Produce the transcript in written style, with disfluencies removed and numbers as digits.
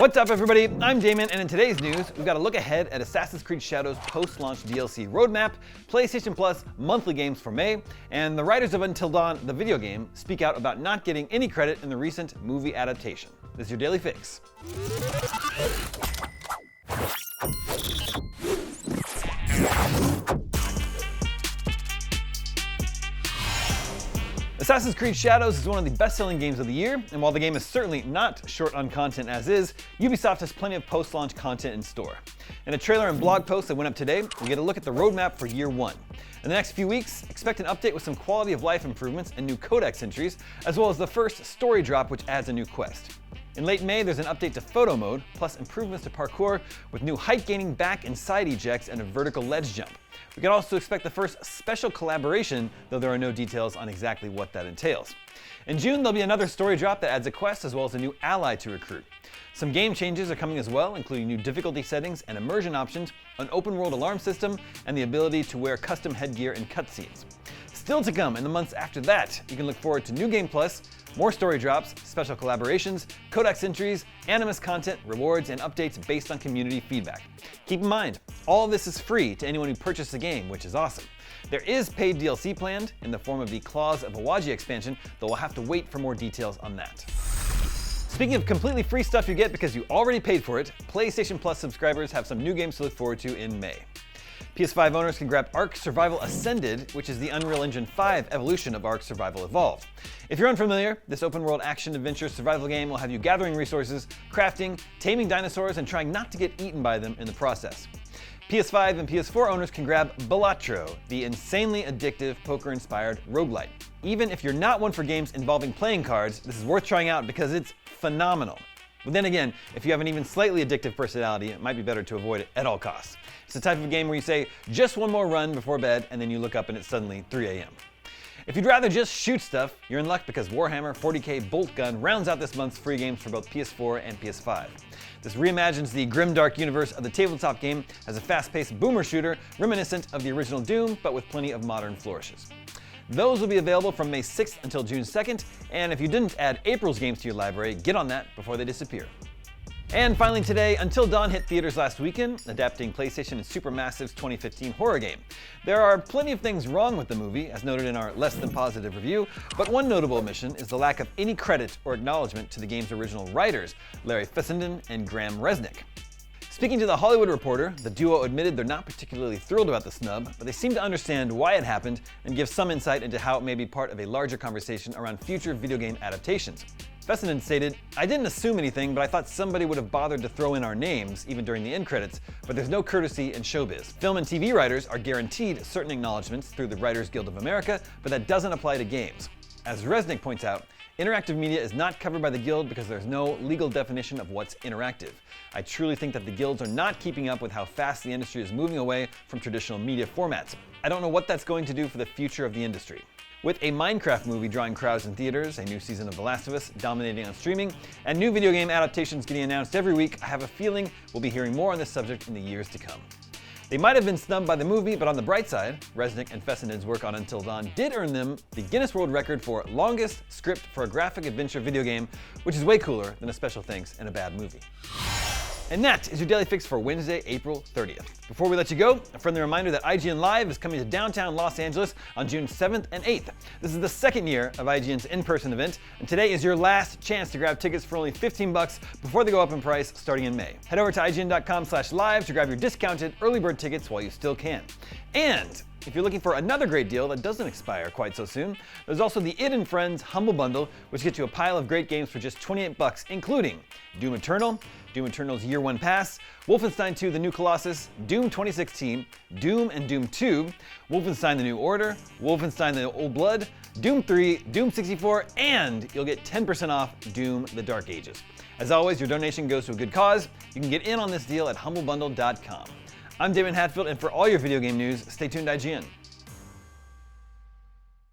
What's up everybody, I'm Damon, and in today's news, we've got a look ahead at Assassin's Creed Shadows post-launch DLC roadmap, PlayStation Plus monthly games for May, and the writers of Until Dawn, the video game, speak out about not getting any credit in the recent movie adaptation. This is your Daily Fix. Assassin's Creed Shadows is one of the best-selling games of the year, and while the game is certainly not short on content as is, Ubisoft has plenty of post-launch content in store. In a trailer and blog post that went up today, we get a look at the roadmap for Year 1. In the next few weeks, expect an update with some quality of life improvements and new codex entries, as well as the first story drop which adds a new quest. In late May, there's an update to photo mode, plus improvements to parkour with new height-gaining back and side ejects and a vertical ledge jump. We can also expect the first special collaboration, though there are no details on exactly what that entails. In June, there'll be another story drop that adds a quest as well as a new ally to recruit. Some game changes are coming as well, including new difficulty settings and immersion options, an open-world alarm system, and the ability to wear custom headgear in cutscenes. Still to come in the months after that, you can look forward to new Game Plus, more story drops, special collaborations, codex entries, Animus content, rewards, and updates based on community feedback. Keep in mind, all of this is free to anyone who purchased the game, which is awesome. There is paid DLC planned in the form of the Claws of Awaji expansion, though we'll have to wait for more details on that. Speaking of completely free stuff you get because you already paid for it, PlayStation Plus subscribers have some new games to look forward to in May. PS5 owners can grab Ark Survival Ascended, which is the Unreal Engine 5 evolution of Ark Survival Evolved. If you're unfamiliar, this open-world action-adventure survival game will have you gathering resources, crafting, taming dinosaurs, and trying not to get eaten by them in the process. PS5 and PS4 owners can grab Balatro, the insanely addictive poker-inspired roguelite. Even if you're not one for games involving playing cards, this is worth trying out because it's phenomenal. But then again, if you have an even slightly addictive personality, it might be better to avoid it at all costs. It's the type of game where you say, just one more run before bed, and then you look up and it's suddenly 3 a.m. If you'd rather just shoot stuff, you're in luck because Warhammer 40k Boltgun rounds out this month's free games for both PS4 and PS5. This reimagines the grimdark universe of the tabletop game as a fast-paced boomer shooter reminiscent of the original Doom, but with plenty of modern flourishes. Those will be available from May 6th until June 2nd, and if you didn't add April's games to your library, get on that before they disappear. And finally today, Until Dawn hit theaters last weekend, adapting PlayStation and Supermassive's 2015 horror game. There are plenty of things wrong with the movie, as noted in our less than positive review, but one notable omission is the lack of any credit or acknowledgement to the game's original writers, Larry Fessenden and Graham Resnick. Speaking to The Hollywood Reporter, the duo admitted they're not particularly thrilled about the snub, but they seem to understand why it happened and give some insight into how it may be part of a larger conversation around future video game adaptations. Fessenden stated, "I didn't assume anything, but I thought somebody would have bothered to throw in our names, even during the end credits, but there's no courtesy in showbiz. Film and TV writers are guaranteed certain acknowledgments through the Writers Guild of America, but that doesn't apply to games." As Resnick points out, interactive media is not covered by the Guild because there's no legal definition of what's interactive. I truly think that the guilds are not keeping up with how fast the industry is moving away from traditional media formats. I don't know what that's going to do for the future of the industry. With a Minecraft movie drawing crowds in theaters, a new season of The Last of Us dominating on streaming, and new video game adaptations getting announced every week, I have a feeling we'll be hearing more on this subject in the years to come. They might have been snubbed by the movie, but on the bright side, Resnick and Fessenden's work on Until Dawn did earn them the Guinness World Record for longest script for a graphic adventure video game, which is way cooler than a special thanks in a bad movie. And that is your Daily Fix for Wednesday, April 30th. Before we let you go, a friendly reminder that IGN Live is coming to downtown Los Angeles on June 7th and 8th. This is the second year of IGN's in-person event, and today is your last chance to grab tickets for only $15 before they go up in price starting in May. Head over to IGN.com/live to grab your discounted early bird tickets while you still can. And if you're looking for another great deal that doesn't expire quite so soon, there's also the Id and Friends Humble Bundle, which gets you a pile of great games for just $28, including Doom Eternal, Doom Eternal's Year 1 Pass, Wolfenstein 2 The New Colossus, Doom 2016, Doom and Doom 2, Wolfenstein The New Order, Wolfenstein The Old Blood, Doom 3, Doom 64, and you'll get 10% off Doom The Dark Ages. As always, your donation goes to a good cause. You can get in on this deal at humblebundle.com. I'm Damon Hatfield, and for all your video game news, stay tuned to IGN.